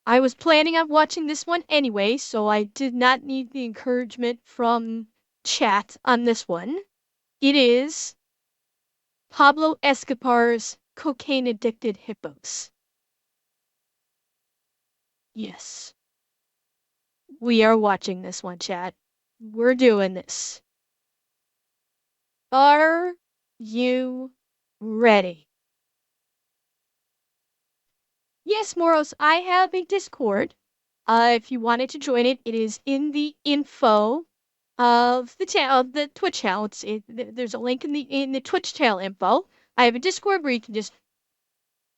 I was planning on watching this one anyway, so I did not need the encouragement from chat on this one. It is Pablo Escobar's cocaine-addicted hippos. Yes. We are watching this one, chat. We're doing this. Are you ready? Yes, Moros, I have a Discord. If you wanted to join it, it is in the info of the Twitch channel. There's a link in the Twitch channel info. I have a Discord where you can just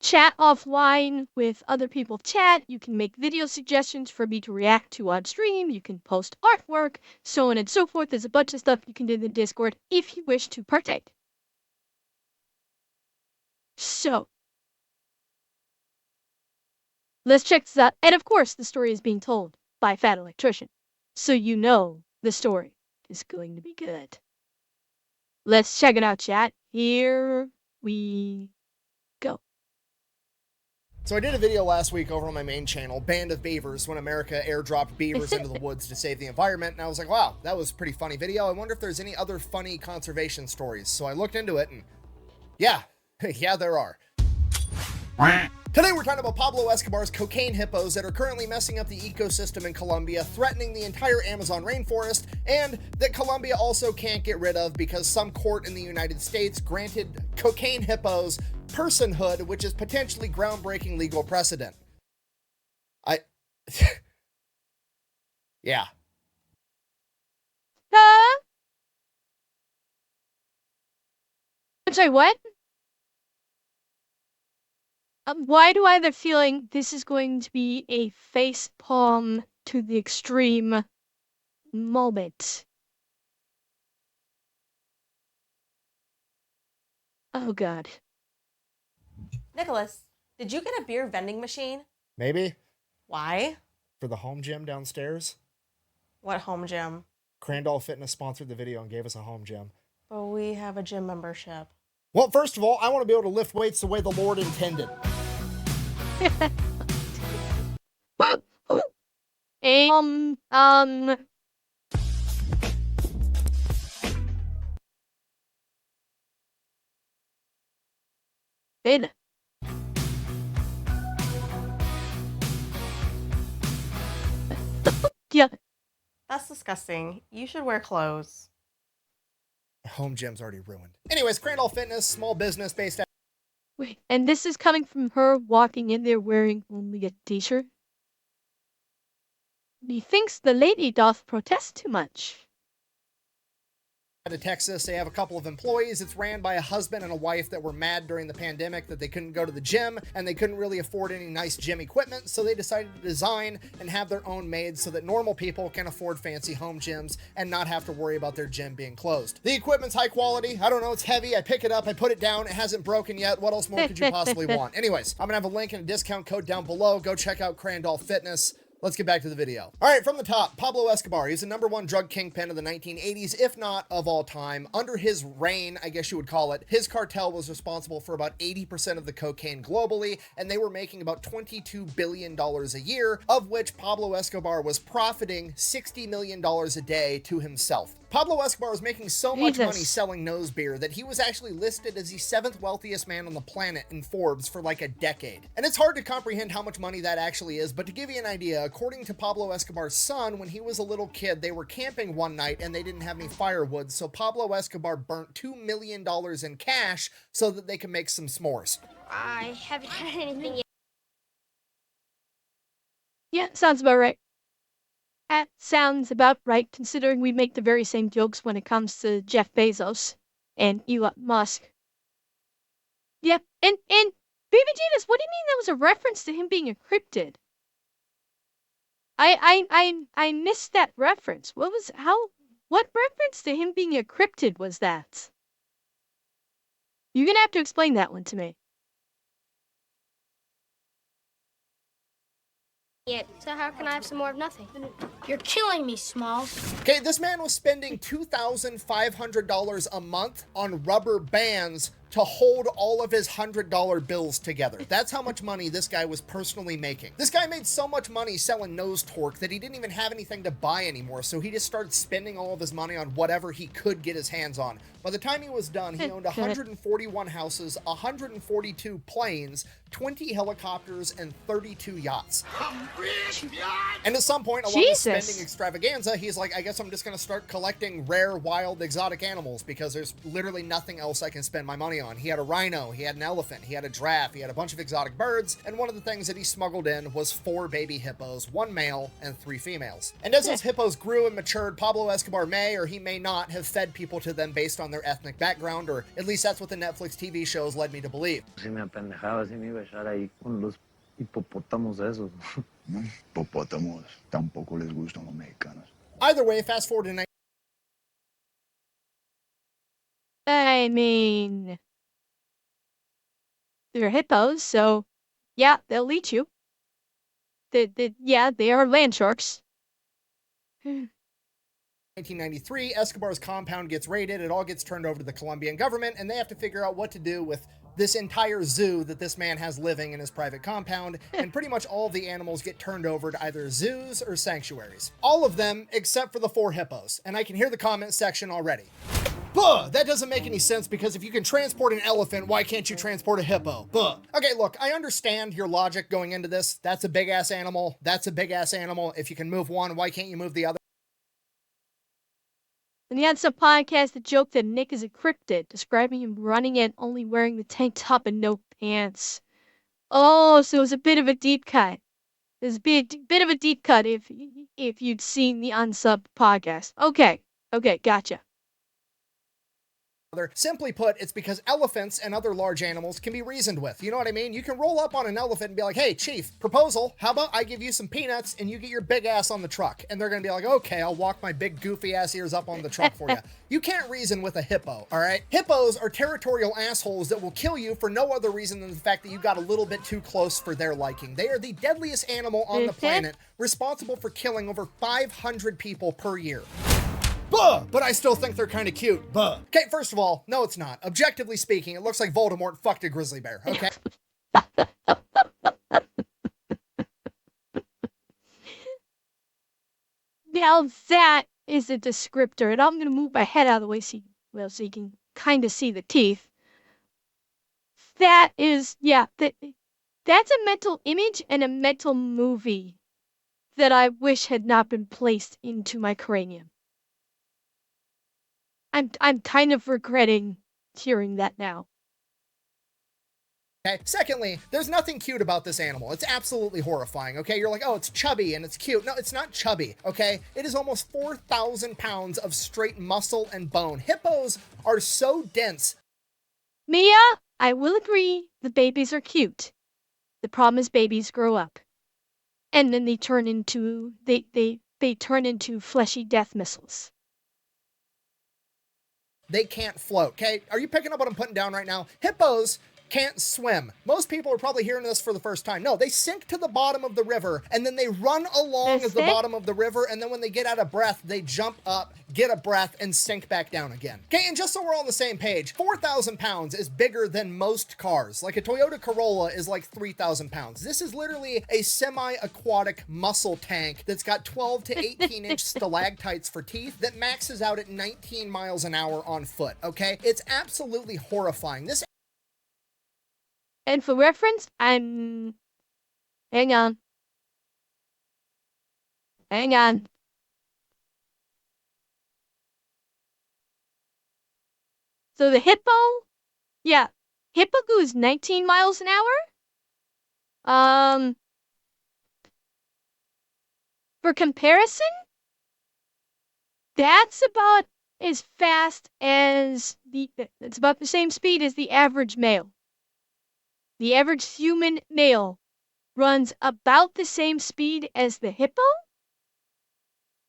chat offline with other people. Chat. You can make video suggestions for me to react to on stream. You can post artwork, so on and so forth. There's a bunch of stuff you can do in the Discord if you wish to partake. So, let's check this out. And of course, the story is being told by Fat Electrician. So you know the story is going to be good. Let's check it out, chat. Here we go. So I did a video last week over on my main channel, Band of Beavers, when America airdropped beavers into the woods to save the environment, and I was like, wow, that was a pretty funny video. I wonder if there's any other funny conservation stories. So I looked into it, and yeah, yeah, there are. Today we're talking about Pablo Escobar's cocaine hippos that are currently messing up the ecosystem in Colombia, threatening the entire Amazon rainforest, and that Colombia also can't get rid of because some court in the United States granted cocaine hippos personhood, which is potentially groundbreaking legal precedent. Yeah. I'm sorry, what? Why do I have the feeling this is going to be a facepalm to the extreme moment? Oh god. Nicholas, did you get a beer vending machine? Maybe. Why? For the home gym downstairs. What home gym? Crandall Fitness sponsored the video and gave us a home gym. But we have a gym membership. Well, first of all, I want to be able to lift weights the way the Lord intended. Ben. Yeah. That's disgusting. You should wear clothes. Home gym's already ruined. Anyways, Crandall Fitness, small business based out. Wait, and this is coming from her walking in there wearing only a t-shirt? Methinks the lady doth protest too much. To Texas, they have a couple of employees. It's ran by a husband and a wife that were mad during the pandemic that they couldn't go to the gym and they couldn't really afford any nice gym equipment, so they decided to design and have their own made so that normal people can afford fancy home gyms and not have to worry about their gym being closed. The equipment's high quality. I don't know, it's heavy. I pick it up, I put it down. It hasn't broken yet. What else more could you possibly want? Anyways, I'm gonna have a link and a discount code down below. Go check out Crandall Fitness. Let's get back to the video. All right, from the top, Pablo Escobar. He's the #1 drug kingpin of the 1980s, if not of all time. Under his reign, I guess you would call it, his cartel was responsible for about 80% of the cocaine globally, and they were making about $22 billion a year, of which Pablo Escobar was profiting $60 million a day to himself. Pablo Escobar was making so much money selling nose beer that he was actually listed as the 7th wealthiest man on the planet in Forbes for like a decade. And it's hard to comprehend how much money that actually is, but to give you an idea, according to Pablo Escobar's son, when he was a little kid, they were camping one night and they didn't have any firewood, so Pablo Escobar burnt $2 million in cash so that they could make some s'mores. I haven't had anything yet. Yeah, sounds about right. That sounds about right, considering we make the very same jokes when it comes to Jeff Bezos and Elon Musk. Yep, and Baby Jesus, what do you mean that was a reference to him being a cryptid? I missed that reference. What reference to him being a cryptid was that? You're gonna have to explain that one to me. Yet, so how can I have some more of nothing? You're killing me, Smalls. Okay, this man was spending $2,500 a month on rubber bands to hold all of his $100 bills together. That's how much money this guy was personally making. This guy made so much money selling nose torque that he didn't even have anything to buy anymore, so he just started spending all of his money on whatever he could get his hands on. By the time he was done, he owned 141 houses, 142 planes, 20 helicopters, and 32 yachts. And at some point along the spending extravaganza, he's like, I guess I'm just going to start collecting rare, wild, exotic animals because there's literally nothing else I can spend my money on. He had a rhino, he had an elephant, he had a giraffe, he had a bunch of exotic birds, and one of the things that he smuggled in was 4 baby hippos, 1 male and 3 females. And as those hippos grew and matured, Pablo Escobar may or he may not have fed people to them based on their ethnic background, or at least that's what the Netflix TV shows led me to believe. Si me apendejaba, si me iba a echar ahí con los hipopótamos esos. Hipopótamos tampoco les gustan los mexicanos. Either way, fast forward to I mean, they're hippos, so yeah, they'll eat you. Yeah, they are land sharks. 1993, Escobar's compound gets raided, it all gets turned over to the Colombian government, and they have to figure out what to do with this entire zoo that this man has living in his private compound, and pretty much all of the animals get turned over to either zoos or sanctuaries. All of them except for the 4 hippos, and I can hear the comment section already. Buh! That doesn't make any sense because if you can transport an elephant, why can't you transport a hippo? Buh! Okay, look, I understand your logic going into this. That's a big-ass animal. That's a big-ass animal. If you can move one, why can't you move the other? And he had some podcast that joked that Nick is a cryptid, describing him running in only wearing the tank top and no pants. Oh, so it was a bit of a deep cut. It was a bit of a deep cut if you'd seen the unsub podcast. Okay, gotcha. Simply put, it's because elephants and other large animals can be reasoned with. You know what I mean? You can roll up on an elephant and be like, hey, chief, proposal, how about I give you some peanuts and you get your big ass on the truck? And they're going to be like, okay, I'll walk my big goofy ass ears up on the truck for you. You can't reason with a hippo, all right? Hippos are territorial assholes that will kill you for no other reason than the fact that you got a little bit too close for their liking. They are the deadliest animal on the planet, responsible for killing over 500 people per year. Buh! But I still think they're kind of cute. Buh. Okay, first of all, no, it's not. Objectively speaking, it looks like Voldemort fucked a grizzly bear, okay? Now that is a descriptor, and I'm going to move my head out of the way so you can kind of see the teeth. That is, yeah, that's a mental image and a mental movie that I wish had not been placed into my cranium. I'm kind of regretting hearing that now. Okay. Secondly, there's nothing cute about this animal. It's absolutely horrifying, okay? You're like, oh, it's chubby and it's cute. No, it's not chubby, okay? It is almost 4,000 pounds of straight muscle and bone. Hippos are so dense. Mia, I will agree the babies are cute. The problem is babies grow up. And then they turn into, they turn into fleshy death missiles. They can't float, okay? Are you picking up what I'm putting down right now? Hippos can't swim. Most people are probably hearing this for the first time. No, they sink to the bottom of the river, and then they run along the bottom of the river, and then when they get out of breath, they jump up, get a breath, and sink back down again. Okay, and just so we're all on the same page, 4,000 pounds is bigger than most cars. Like a Toyota Corolla is like 3,000 pounds. This is literally a semi-aquatic muscle tank that's got 12 to 18-inch stalactites for teeth that maxes out at 19 miles an hour on foot, okay? It's absolutely horrifying. This. And for reference, hang on. So the hippo, yeah, hippo goes 19 miles an hour. For comparison, that's about as fast as it's about the same speed as the average male. The average human male runs about the same speed as the hippo,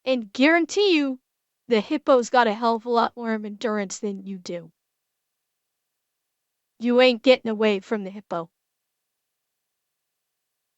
and guarantee you the hippo's got a hell of a lot more endurance than you do. You ain't getting away from the hippo.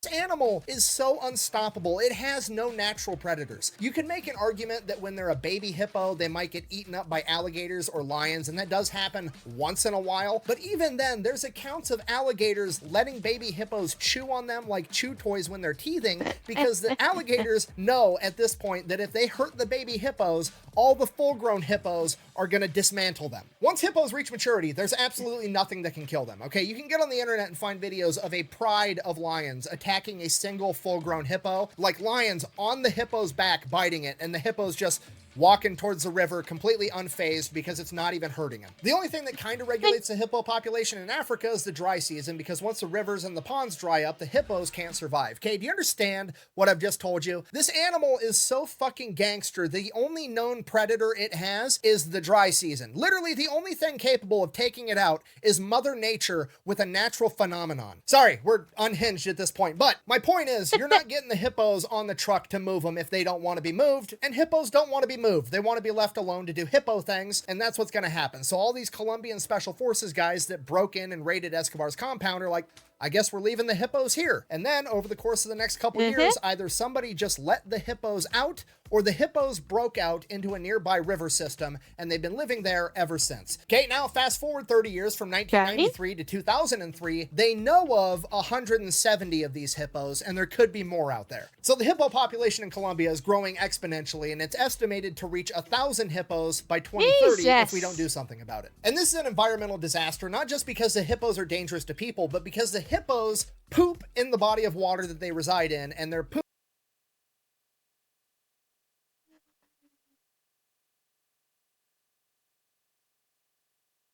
This animal is so unstoppable. It has no natural predators. You can make an argument that when they're a baby hippo, they might get eaten up by alligators or lions, and that does happen once in a while. But even then, there's accounts of alligators letting baby hippos chew on them like chew toys when they're teething, because the alligators know at this point that if they hurt the baby hippos, all the full-grown hippos are going to dismantle them. Once hippos reach maturity, there's absolutely nothing that can kill them, okay? You can get on the internet and find videos of a pride of lions attacking a single full-grown hippo, like lions on the hippo's back biting it, and the hippo's just walking towards the river completely unfazed because it's not even hurting him. The only thing that kind of regulates the hippo population in Africa is the dry season, because once the rivers and the ponds dry up, the hippos can't survive. Okay, do you understand what I've just told you? This animal is so fucking gangster. The only known predator it has is the dry season. Literally, the only thing capable of taking it out is Mother Nature with a natural phenomenon. Sorry, we're unhinged at this point, but my point is, you're not getting the hippos on the truck to move them if they don't want to be moved, and hippos don't want to be moved. They want to be left alone to do hippo things, and that's what's going to happen. So all these Colombian special forces guys that broke in and raided Escobar's compound are like, I guess we're leaving the hippos here. And then over the course of the next couple years, either somebody just let the hippos out, or the hippos broke out into a nearby river system, and they've been living there ever since. Okay, now fast forward 30 years from 1993 to 2003, they know of 170 of these hippos, and there could be more out there. So the hippo population in Colombia is growing exponentially, and it's estimated to reach 1,000 hippos by 2030 if we don't do something about it. And this is an environmental disaster, not just because the hippos are dangerous to people, but because the hippos poop in the body of water that they reside in, and their poop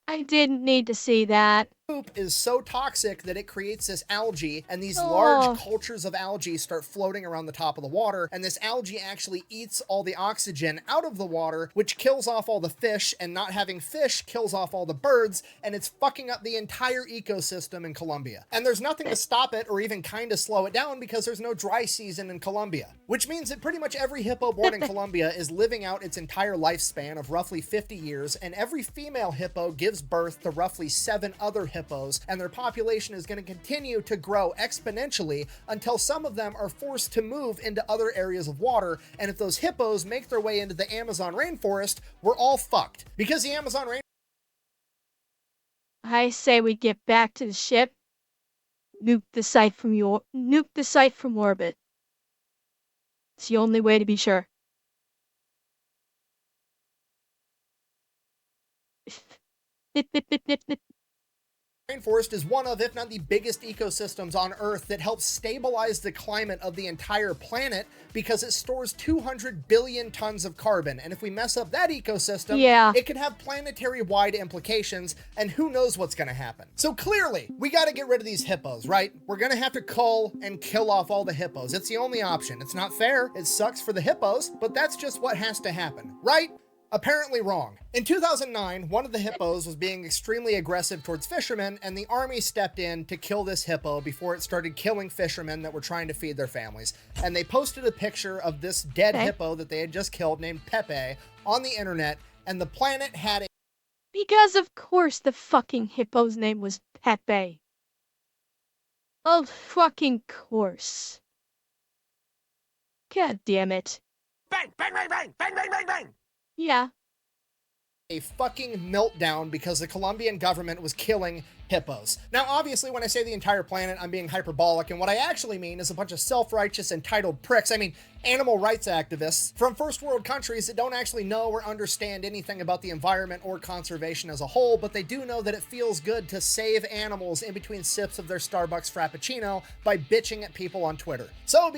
I didn't need to see that. is so toxic that it creates this algae, and these large cultures of algae start floating around the top of the water, and this algae actually eats all the oxygen out of the water, which kills off all the fish, and not having fish kills off all the birds, and it's fucking up the entire ecosystem in Colombia. And there's nothing to stop it or even kind of slow it down, because there's no dry season in Colombia, which means that pretty much every hippo born in Colombia is living out its entire lifespan of roughly 50 years, and every female hippo gives birth to roughly 7 other hippos, and their population is going to continue to grow exponentially until some of them are forced to move into other areas of water. And if those hippos make their way into the Amazon rainforest, we're all fucked, because the Amazon rainforest, I say we get back to the ship, nuke the site from orbit. It's the only way to be sure. rainforest is one of, if not the biggest ecosystems on Earth that helps stabilize the climate of the entire planet, because it stores 200 billion tons of carbon. And if we mess up that ecosystem, it could have planetary-wide implications, and who knows what's going to happen. So clearly, we got to get rid of these hippos, right? We're going to have to cull and kill off all the hippos. It's the only option. It's not fair. It sucks for the hippos, but that's just what has to happen, right? Apparently wrong. In 2009, one of the hippos was being extremely aggressive towards fishermen, and the army stepped in to kill this hippo before it started killing fishermen that were trying to feed their families. And they posted a picture of this dead hippo that they had just killed named Pepe on the internet, and the planet had a... Because of course the fucking hippo's name was Pepe. Of fucking course. God damn it. Bang, bang, bang, bang, bang, bang, bang, bang. Yeah. A fucking meltdown because the Colombian government was killing hippos. Now, obviously, when I say the entire planet, I'm being hyperbolic, and what I actually mean is a bunch of self-righteous, entitled pricks. I mean, animal rights activists from first world countries that don't actually know or understand anything about the environment or conservation as a whole, but they do know that it feels good to save animals in between sips of their Starbucks Frappuccino by bitching at people on Twitter. So,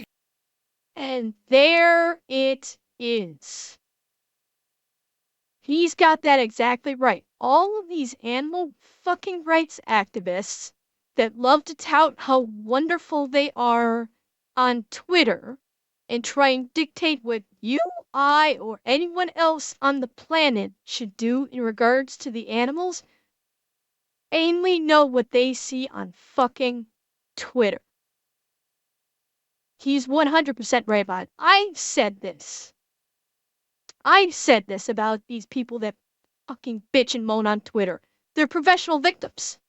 and there it is. He's got that exactly right. All of these animal fucking rights activists that love to tout how wonderful they are on Twitter and try and dictate what you, I, or anyone else on the planet should do in regards to the animals only know what they see on fucking Twitter. He's 100% right about it. I've said this about these people that fucking bitch and moan on Twitter. They're professional victims.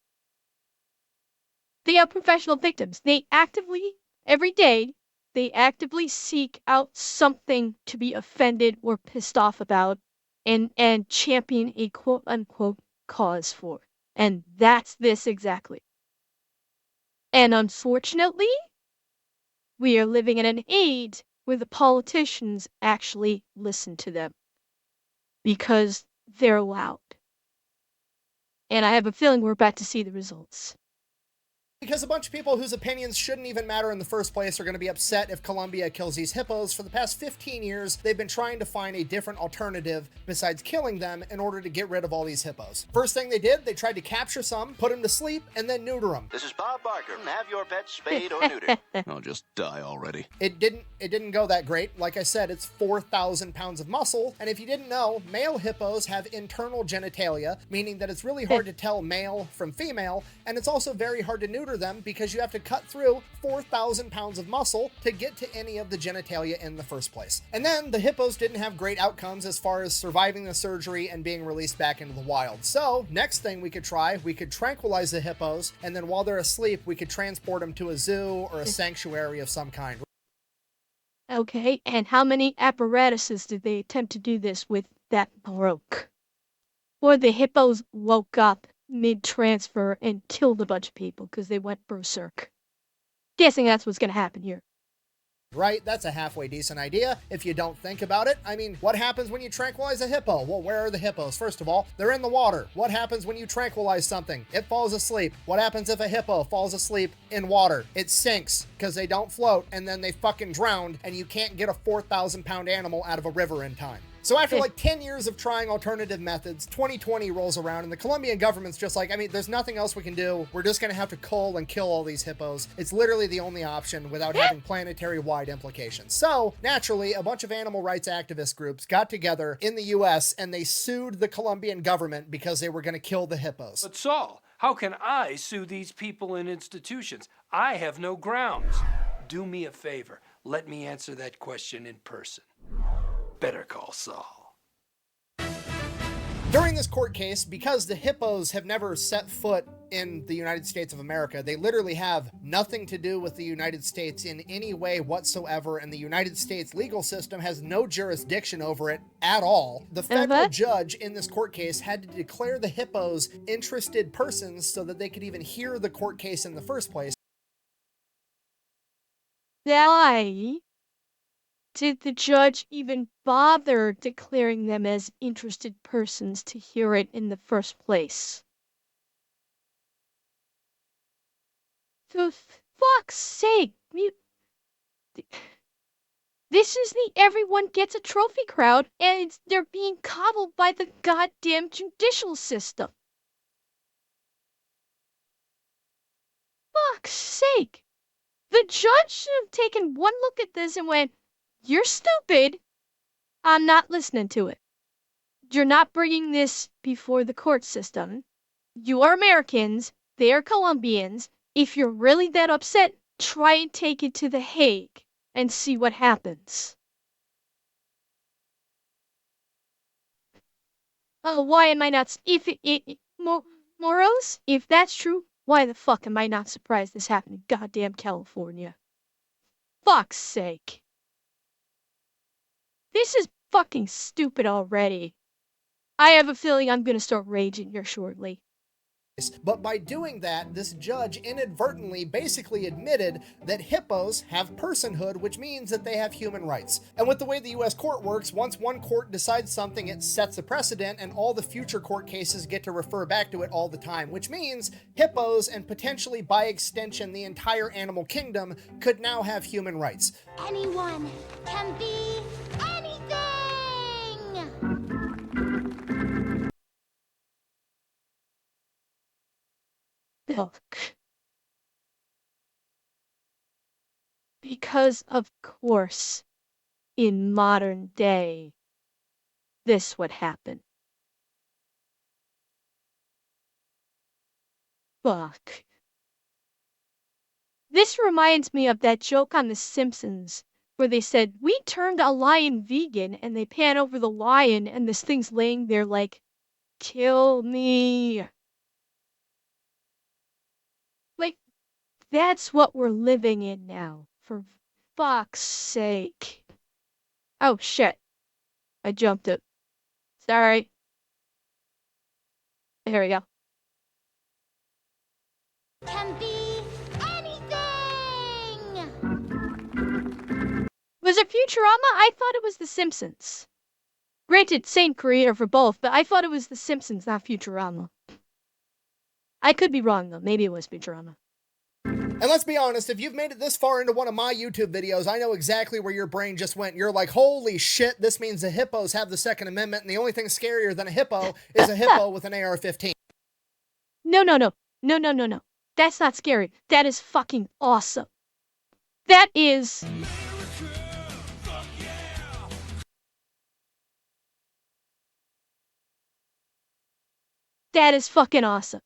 They are professional victims. They actively Every day, they actively seek out something to be offended or pissed off about and champion a quote unquote cause for. And that's this exactly. And unfortunately, we are living in an age where the politicians actually listen to them because they're loud. And I have a feeling we're about to see the results. Because a bunch of people whose opinions shouldn't even matter in the first place are going to be upset if Colombia kills these hippos. For the past 15 years, they've been trying to find a different alternative besides killing them in order to get rid of all these hippos. First thing they did, they tried to capture some, put them to sleep, and then neuter them. This is Bob Barker. Have your pet spayed or neutered. I'll just die already. It didn't go that great. Like I said, it's 4,000 pounds of muscle, and if you didn't know, male hippos have internal genitalia, meaning that it's really hard to tell male from female, and it's also very hard to neuter them because you have to cut through 4,000 pounds of muscle to get to any of the genitalia in the first place. And then the hippos didn't have great outcomes as far as surviving the surgery and being released back into the wild. So next thing we could try, we could tranquilize the hippos, and then while they're asleep, we could transport them to a zoo or a sanctuary of some kind. Okay, and how many apparatuses did they attempt to do this with that broke? Or the hippos woke up mid-transfer and killed a bunch of people because they went berserk. Guessing that's what's gonna happen here. Right? That's a halfway decent idea if you don't think about it. I mean, what happens when you tranquilize a hippo? Well, where are the hippos? First of all, they're in the water. What happens when you tranquilize something? It falls asleep. What happens if a hippo falls asleep in water? It sinks because they don't float and then they fucking drown and you can't get a 4,000 pound animal out of a river in time. So after like 10 years of trying alternative methods, 2020 rolls around and the Colombian government's just like, I mean, there's nothing else we can do. We're just going to have to cull and kill all these hippos. It's literally the only option without having planetary-wide implications. So naturally, a bunch of animal rights activist groups got together in the US and they sued the Colombian government because they were going to kill the hippos. But Saul, how can I sue these people and institutions? I have no grounds. Do me a favor. Let me answer that question in person. Better call Saul. During this court case, because the hippos have never set foot in the United States of America, they literally have nothing to do with the United States in any way whatsoever, and the United States legal system has no jurisdiction over it at all. The federal judge in this court case had to declare the hippos interested persons so that they could even hear the court case in the first place. Why did the judge even bother declaring them as interested persons to hear it in the first place? For fuck's sake, this is the everyone gets a trophy crowd, and they're being coddled by the goddamn judicial system. Fuck's sake. The judge should have taken one look at this and went, "You're stupid. I'm not listening to it. You're not bringing this before the court system. You are Americans. They are Colombians. If you're really that upset, try and take it to The Hague and see what happens." Oh, why am I not... Moros, if that's true, why the fuck am I not surprised this happened in goddamn California? Fuck's sake. This is fucking stupid already. I have a feeling I'm gonna start raging here shortly. But by doing that, this judge inadvertently basically admitted that hippos have personhood, which means that they have human rights. And with the way the US court works, once one court decides something, it sets a precedent, and all the future court cases get to refer back to it all the time, which means hippos, and potentially by extension the entire animal kingdom, could now have human rights. Anyone can be anything! Look. Because of course, in modern day, this would happen. Fuck. This reminds me of that joke on The Simpsons where they said, "We turned a lion vegan," and they pan over the lion and this thing's laying there like, "Kill me." Like, that's what we're living in now. For fuck's sake. Oh, shit. I jumped it. Sorry. Here we go. Can be anything! Was it Futurama? I thought it was The Simpsons. Granted, same creator for both, but I thought it was The Simpsons, not Futurama. I could be wrong, though. Maybe it was Futurama. And let's be honest, if you've made it this far into one of my YouTube videos, I know exactly where your brain just went. You're like, holy shit, this means the hippos have the Second Amendment, and the only thing scarier than a hippo is a hippo with an AR-15. No. That's not scary. That is fucking awesome. That is... That is fucking awesome.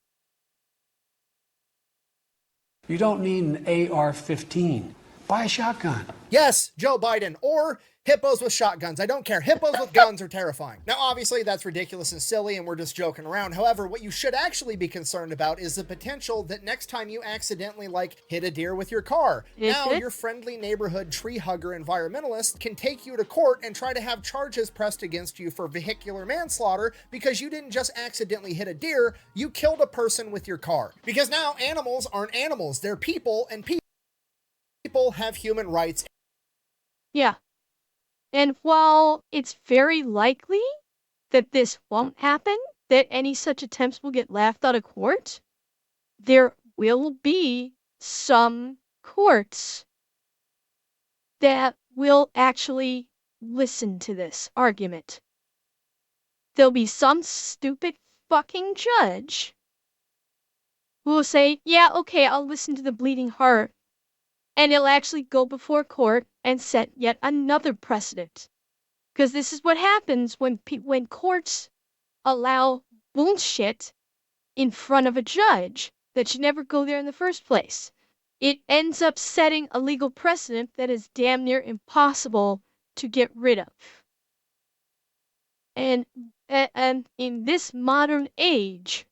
You don't need an AR-15. Buy a shotgun. Yes, Joe Biden, or hippos with shotguns. I don't care. Hippos with guns are terrifying. Now, obviously, that's ridiculous and silly, and we're just joking around. However, what you should actually be concerned about is the potential that next time you accidentally, hit a deer with your car, now your friendly neighborhood tree hugger environmentalist can take you to court and try to have charges pressed against you for vehicular manslaughter because you didn't just accidentally hit a deer, you killed a person with your car. Because now animals aren't animals, they're people, and people have human rights. Yeah. And while it's very likely that this won't happen, that any such attempts will get laughed out of court, there will be some courts that will actually listen to this argument. There'll be some stupid fucking judge who will say, yeah, okay, I'll listen to the bleeding heart, and it'll actually go before court and set yet another precedent. Because this is what happens when courts allow bullshit in front of a judge that should never go there in the first place. It ends up setting a legal precedent that is damn near impossible to get rid of. And in this modern age,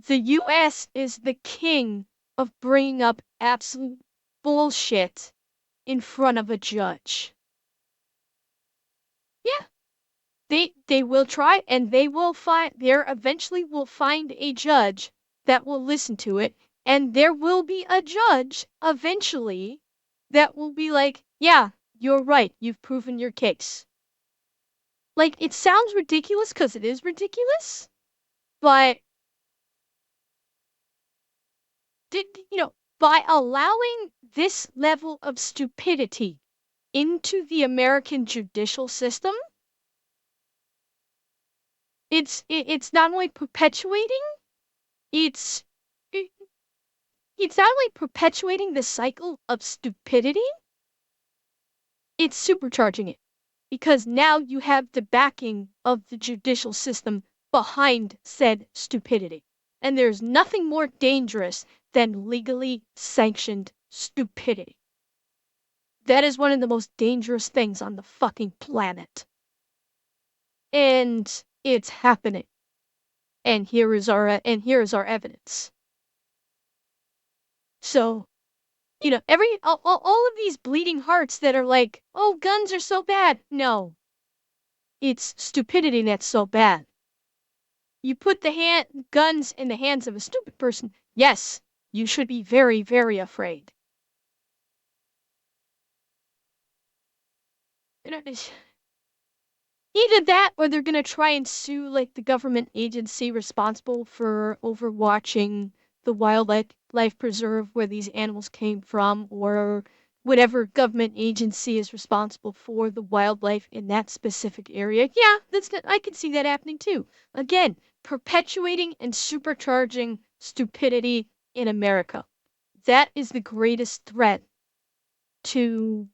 the U.S. is the king of bringing up absolute bullshit in front of a judge. Yeah. They will try, and they eventually will find a judge that will listen to it, and there will be a judge eventually that will be like, yeah, you're right, you've proven your case. It sounds ridiculous because it is ridiculous, but by allowing this level of stupidity into the American judicial system, it's not only perpetuating, it's not only perpetuating the cycle of stupidity, it's supercharging it. Because now you have the backing of the judicial system behind said stupidity. And there's nothing more dangerous than legally sanctioned stupidity. That is one of the most dangerous things on the fucking planet. And it's happening. And here is our evidence. So, all of these bleeding hearts that are like, oh, guns are so bad. No. It's stupidity that's so bad. You put the guns in the hands of a stupid person, yes, you should be very, very afraid. Either that, or they're gonna try and sue the government agency responsible for overwatching the wildlife preserve where these animals came from, or whatever government agency is responsible for the wildlife in that specific area. Yeah, I can see that happening too. Again, perpetuating and supercharging stupidity in America. That is the greatest threat to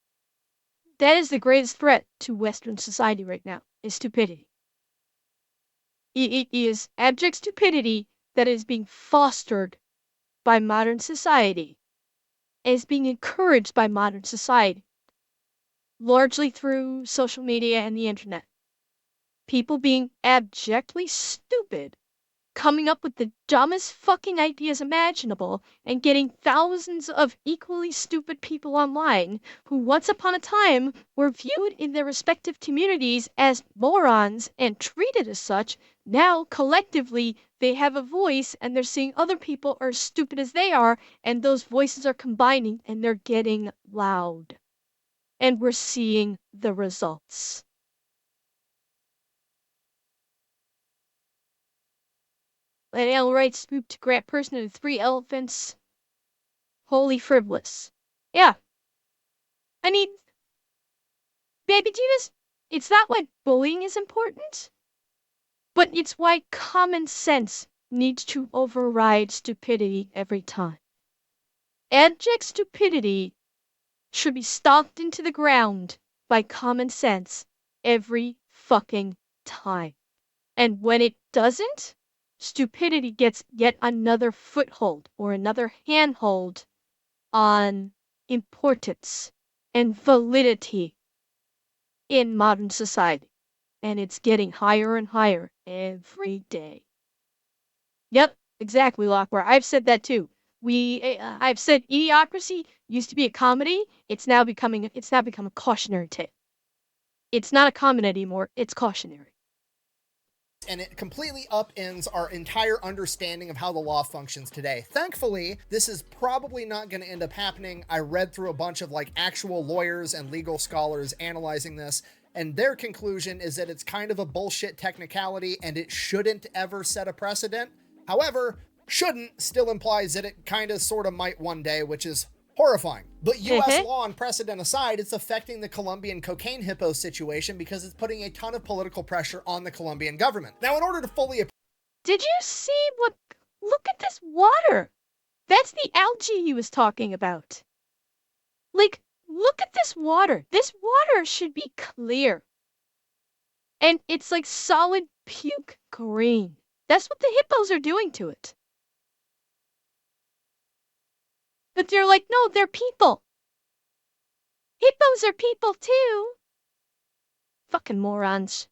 Western society right now, is stupidity. It is abject stupidity that is being fostered by modern society, is being encouraged by modern society, largely through social media and the internet. People being abjectly stupid coming up with the dumbest fucking ideas imaginable and getting thousands of equally stupid people online who once upon a time were viewed in their respective communities as morons and treated as such. Now, collectively, they have a voice and they're seeing other people are as stupid as they are, and those voices are combining and they're getting loud. And we're seeing the results. An ale right swoop to grant person to 3 elephants. Holy frivolous. Yeah. I mean, baby Jesus, it's not why bullying is important, but it's why common sense needs to override stupidity every time. Abject stupidity should be stomped into the ground by common sense every fucking time. And when it doesn't, stupidity gets yet another foothold or another handhold on importance and validity in modern society. And it's getting higher and higher every day. Yep, exactly, Lockware. I've said that too. I've said Idiocracy used to be a comedy. It's now become a cautionary tale. It's not a comedy anymore. It's cautionary. And it completely upends our entire understanding of how the law functions today. Thankfully, this is probably not going to end up happening. I read through a bunch of actual lawyers and legal scholars analyzing this, and their conclusion is that it's kind of a bullshit technicality and it shouldn't ever set a precedent. However, shouldn't still implies that it kind of sort of might one day, which is horrifying. But U.S. law and precedent aside, it's affecting the Colombian cocaine hippo situation because it's putting a ton of political pressure on the Colombian government. Now, in order to fully... Did you see what... Look at this water! That's the algae he was talking about. Look at this water. This water should be clear. And it's like solid puke green. That's what the hippos are doing to it. But they're like, no, they're people. Hippos are people too. Fucking morons.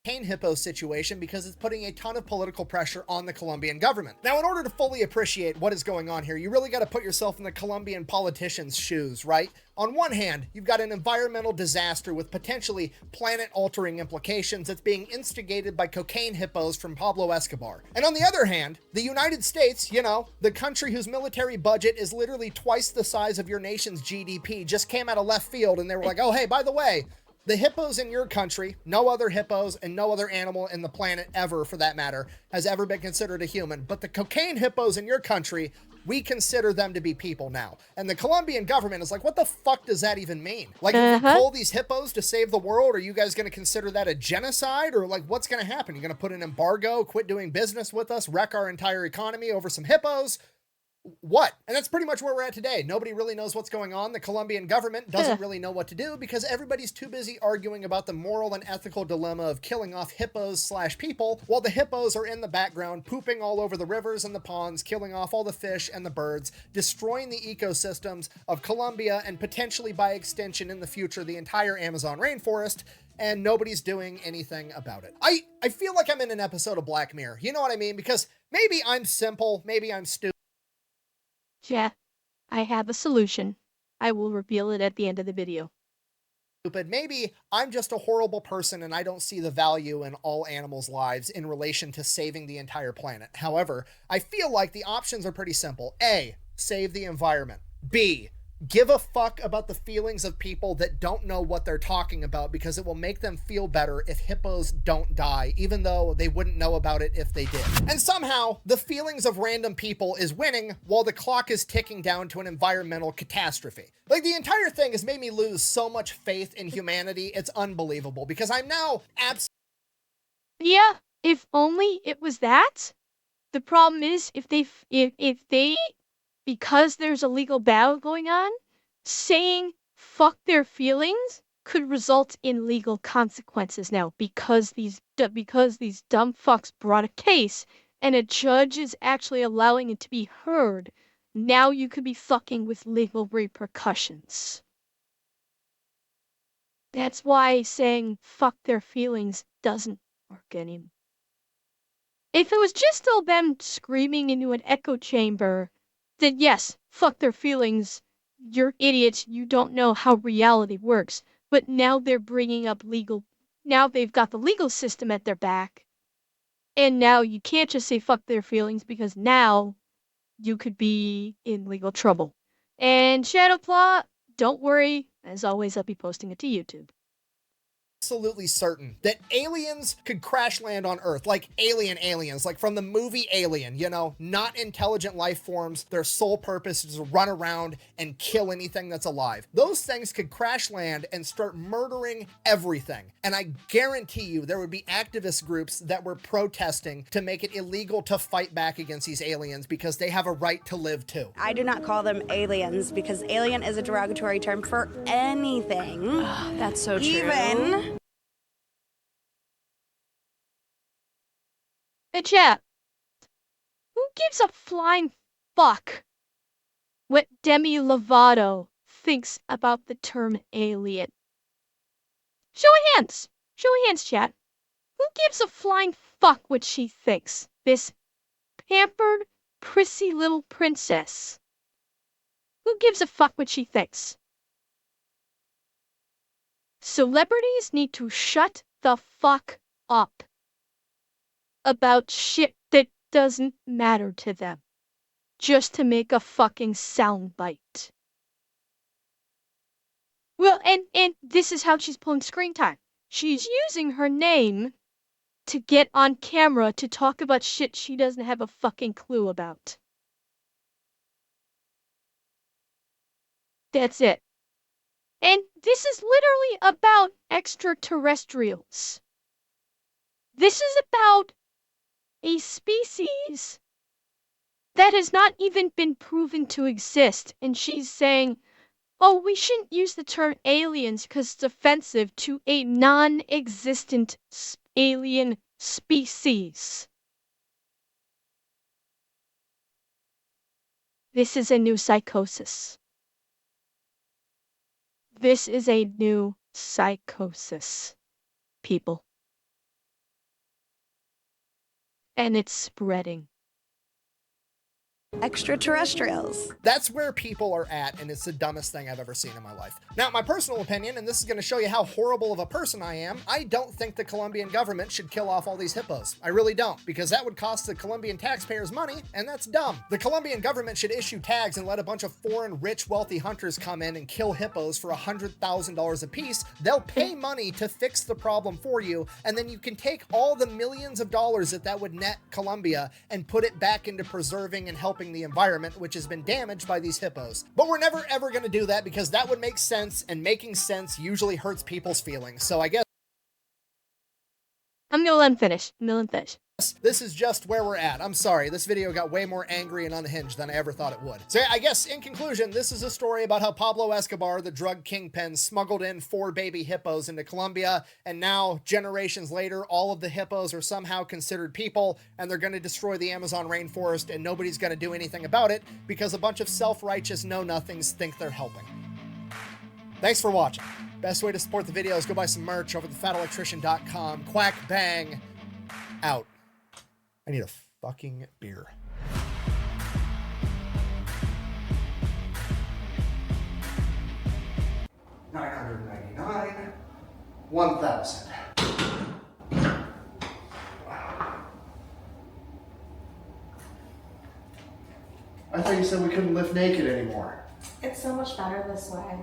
Hippo situation because it's putting a ton of political pressure on the Colombian government. Now, in order to fully appreciate what is going on here, you really got to put yourself in the Colombian politicians' shoes, right? On one hand, you've got an environmental disaster with potentially planet-altering implications that's being instigated by cocaine hippos from Pablo Escobar. And on the other hand, the United States, the country whose military budget is literally twice the size of your nation's GDP, just came out of left field and they were like, oh, hey, by the way, the hippos in your country, no other hippos and no other animal in the planet ever, for that matter, has ever been considered a human. But the cocaine hippos in your country, we consider them to be people now. And the Colombian government is like, what the fuck does that even mean? If we pull these hippos to save the world, are you guys going to consider that a genocide? Or what's going to happen? You're going to put an embargo, quit doing business with us, wreck our entire economy over some hippos? What? And that's pretty much where we're at today. Nobody really knows what's going on. The Colombian government doesn't really know what to do because everybody's too busy arguing about the moral and ethical dilemma of killing off hippos/people while the hippos are in the background pooping all over the rivers and the ponds, killing off all the fish and the birds, destroying the ecosystems of Colombia and potentially by extension in the future the entire Amazon rainforest, and nobody's doing anything about it. I feel like I'm in an episode of Black Mirror. You know what I mean? Because maybe I'm simple, maybe I'm stupid. Yeah, I have a solution. I will reveal it at the end of the video. But maybe I'm just a horrible person and I don't see the value in all animals' lives in relation to saving the entire planet. However, I feel like the options are pretty simple. A, save the environment. B, give a fuck about the feelings of people that don't know what they're talking about because it will make them feel better if hippos don't die, even though they wouldn't know about it if they did. And somehow, the feelings of random people is winning while the clock is ticking down to an environmental catastrophe. The entire thing has made me lose so much faith in humanity, it's unbelievable, because I'm now Yeah, if only it was that. The problem is, if they because there's a legal battle going on, saying fuck their feelings could result in legal consequences now because these dumb fucks brought a case and a judge is actually allowing it to be heard. Now you could be fucking with legal repercussions. That's why saying fuck their feelings doesn't work anymore. If it was just all them screaming into an echo chamber, then yes, fuck their feelings. You're idiots. You don't know how reality works. But now they're bringing up now they've got the legal system at their back. And now you can't just say fuck their feelings because now you could be in legal trouble. And Shadowclaw, don't worry. As always, I'll be posting it to YouTube. Absolutely certain that aliens could crash land on Earth, like aliens, like from the movie Alien, you know, not intelligent life forms. Their sole purpose is to run around and kill anything that's alive. Those things could crash land and start murdering everything. And I guarantee you there would be activist groups that were protesting to make it illegal to fight back against these aliens because they have a right to live too. I do not call them aliens because alien is a derogatory term for anything. Oh, that's so true. Even... Hey, chat. Who gives a flying fuck what Demi Lovato thinks about the term alien? Show of hands. Show of hands, chat. Who gives a flying fuck what she thinks? This pampered, prissy little princess. Who gives a fuck what she thinks? Celebrities need to shut the fuck up about shit that doesn't matter to them, just to make a fucking soundbite. Well, and this is how she's pulling screen time. She's using her name to get on camera to talk about shit she doesn't have a fucking clue about. That's it. And this is literally about extraterrestrials. This is about a species that has not even been proven to exist. And she's saying, oh, we shouldn't use the term aliens because it's offensive to a non-existent alien species. This is a new psychosis. This is a new psychosis, people. And it's spreading. Extraterrestrials. That's where people are at, and it's the dumbest thing I've ever seen in my life. Now, my personal opinion, and this is going to show you how horrible of a person I am, I don't think the Colombian government should kill off all these hippos. I really don't, because that would cost the Colombian taxpayers money, and that's dumb. The Colombian government should issue tags and let a bunch of foreign, rich, wealthy hunters come in and kill hippos for $100,000 a piece. They'll pay money to fix the problem for you, and then you can take all the millions of dollars that would net Colombia and put it back into preserving and helping the environment, which has been damaged by these hippos. But we're never ever going to do that because that would make sense, and making sense usually hurts people's feelings. So I guess I'm gonna let him finish. this is just where we're at. I'm sorry, this video got way more angry and unhinged than I ever thought it would. So I guess in conclusion, this is a story about how Pablo Escobar, the drug kingpin, smuggled in 4 baby hippos into Colombia, and now, generations later, all of the hippos are somehow considered people, and they're going to destroy the Amazon rainforest, and nobody's going to do anything about it because a bunch of self-righteous know-nothings think they're helping. Thanks for watching. Best way to support the video is go buy some merch over at thefatelectrician.com. Quack bang. Out. I need a fucking beer. $999. 1,000. I thought you said we couldn't lift naked anymore. It's so much better this way.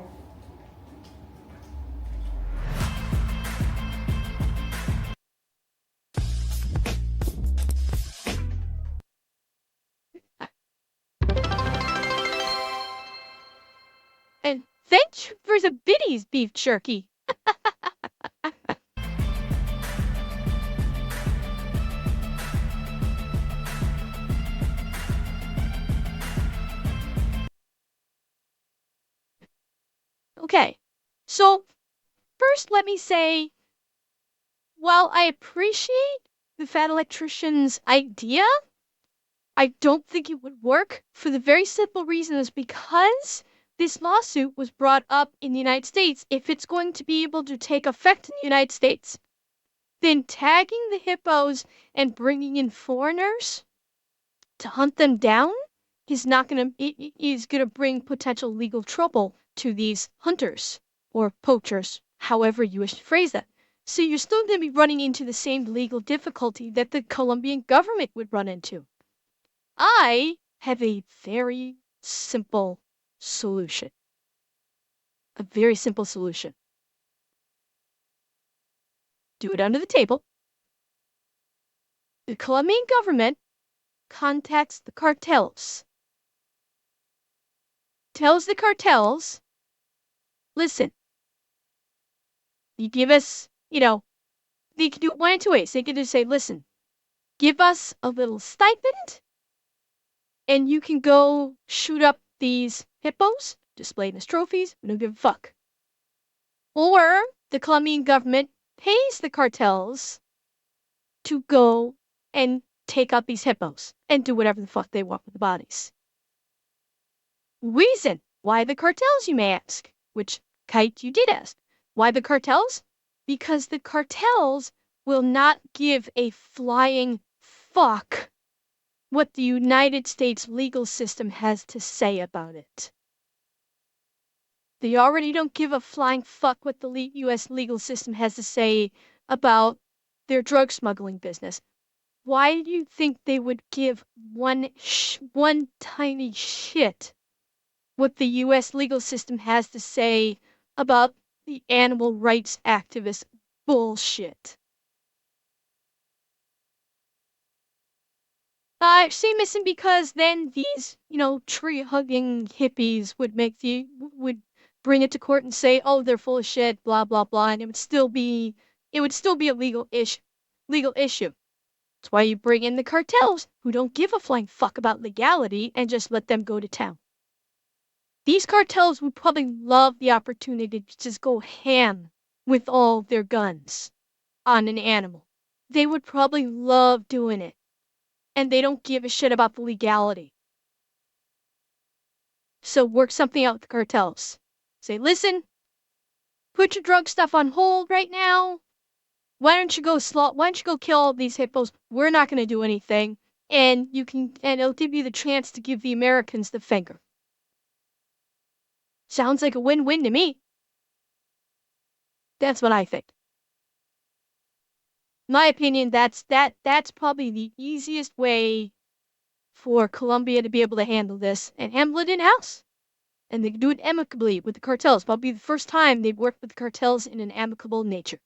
And thank you for the biddies, beef jerky. Okay, so first let me say, while I appreciate the Fat Electrician's idea, I don't think it would work for the very simple reason is because this lawsuit was brought up in the United States. If it's going to be able to take effect in the United States, then tagging the hippos and bringing in foreigners to hunt them down is gonna bring potential legal trouble to these hunters or poachers, however you wish to phrase that. So you're still gonna be running into the same legal difficulty that the Colombian government would run into. I have a very simple solution. A very simple solution. Do it under the table. The Colombian government contacts the cartels. Tells the cartels, listen, you give us, they can do it one of two ways. They can just say, listen, give us a little stipend, and you can go shoot up these hippos, displayed as trophies, we don't give a fuck. Or the Colombian government pays the cartels to go and take out these hippos and do whatever the fuck they want with the bodies. Reason why the cartels, you may ask, which, Kite, you did ask. Why the cartels? Because the cartels will not give a flying fuck what the United States legal system has to say about it. They already don't give a flying fuck what the U.S. legal system has to say about their drug smuggling business. Why do you think they would give one tiny shit what the U.S. legal system has to say about the animal rights activist bullshit? Say missing because then these, tree-hugging hippies would bring it to court and say, oh, they're full of shit, blah, blah, blah, and it would still be a legal issue. That's why you bring in the cartels, who don't give a flying fuck about legality, and just let them go to town. These cartels would probably love the opportunity to just go ham with all their guns on an animal. They would probably love doing it. And they don't give a shit about the legality. So work something out with the cartels. Say, listen, put your drug stuff on hold right now. Why don't you go kill all these hippos? We're not going to do anything. And it'll give you the chance to give the Americans the finger. Sounds like a win-win to me. That's what I think. In my opinion, that's probably the easiest way for Colombia to be able to handle this and handle it in-house. And they can do it amicably with the cartels. Probably the first time they've worked with the cartels in an amicable nature.